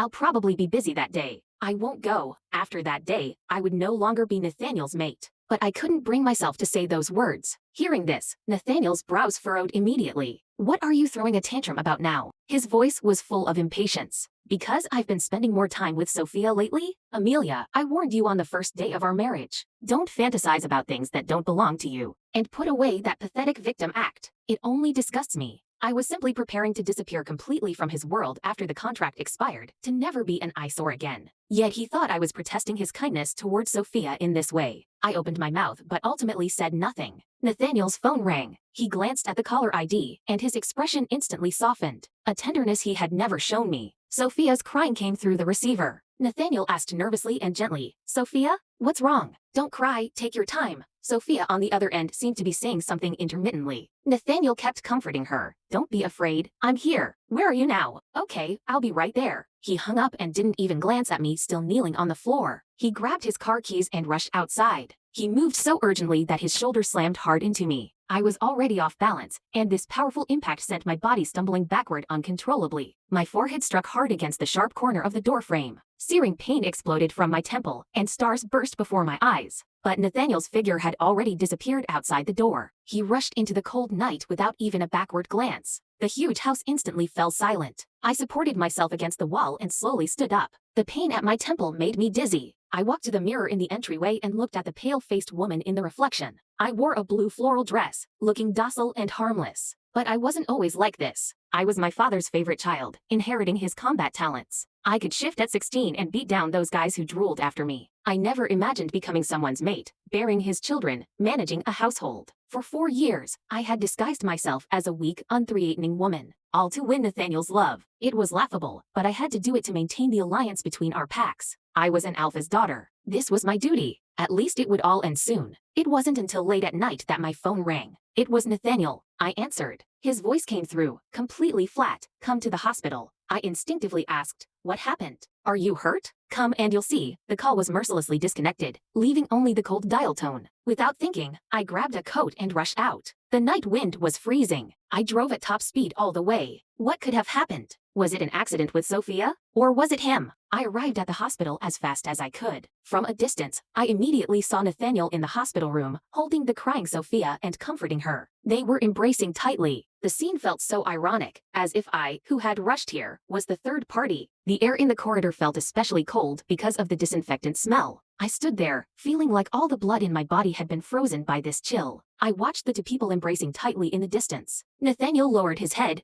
I'll probably be busy that day. I won't go. After that day, I would no longer be Nathaniel's mate. But I couldn't bring myself to say those words. Hearing this, Nathaniel's brows furrowed immediately. What are you throwing a tantrum about now? His voice was full of impatience. Because I've been spending more time with Sophia lately? Amelia, I warned you on the first day of our marriage. Don't fantasize about things that don't belong to you. And put away that pathetic victim act. It only disgusts me. I was simply preparing to disappear completely from his world after the contract expired, to never be an eyesore again. Yet he thought I was protesting his kindness towards Sophia in this way. I opened my mouth but ultimately said nothing. Nathaniel's phone rang. He glanced at the caller ID, and his expression instantly softened. A tenderness he had never shown me. Sophia's crying came through the receiver. Nathaniel asked nervously and gently, "Sophia? What's wrong? Don't cry, take your time." Sophia on the other end seemed to be saying something intermittently. Nathaniel kept comforting her. "Don't be afraid. I'm here. Where are you now?" "Okay, I'll be right there." He hung up and didn't even glance at me still kneeling on the floor. He grabbed his car keys and rushed outside. He moved so urgently that his shoulder slammed hard into me. I was already off balance, and this powerful impact sent my body stumbling backward uncontrollably. My forehead struck hard against the sharp corner of the door frame. Searing pain exploded from my temple, and stars burst before my eyes. But Nathaniel's figure had already disappeared outside the door. He rushed into the cold night without even a backward glance. The huge house instantly fell silent. I supported myself against the wall and slowly stood up. The pain at my temple made me dizzy. I walked to the mirror in the entryway and looked at the pale-faced woman in the reflection. I wore a blue floral dress, looking docile and harmless. But I wasn't always like this. I was my father's favorite child, inheriting his combat talents. I could shift at 16 and beat down those guys who drooled after me. I never imagined becoming someone's mate, bearing his children, managing a household. For 4 years, I had disguised myself as a weak, unthreatening woman, all to win Nathaniel's love. It was laughable, but I had to do it to maintain the alliance between our packs. I was an alpha's daughter. This was my duty. At least it would all end soon. It wasn't until late at night that my phone rang. It was Nathaniel. I answered. His voice came through, completely flat. "Come to the hospital." I instinctively asked, "What happened? Are you hurt?" "Come and you'll see." The call was mercilessly disconnected, leaving only the cold dial tone. Without thinking, I grabbed a coat and rushed out. The night wind was freezing. I drove at top speed all the way. What could have happened? Was it an accident with Sophia? Or was it him? I arrived at the hospital as fast as I could. From a distance, I immediately saw Nathaniel in the hospital room, holding the crying Sophia and comforting her. They were embracing tightly. The scene felt so ironic, as if I, who had rushed here, was the third party. The air in the corridor felt especially cold because of the disinfectant smell. I stood there, feeling like all the blood in my body had been frozen by this chill. I watched the two people embracing tightly in the distance. Nathaniel lowered his head,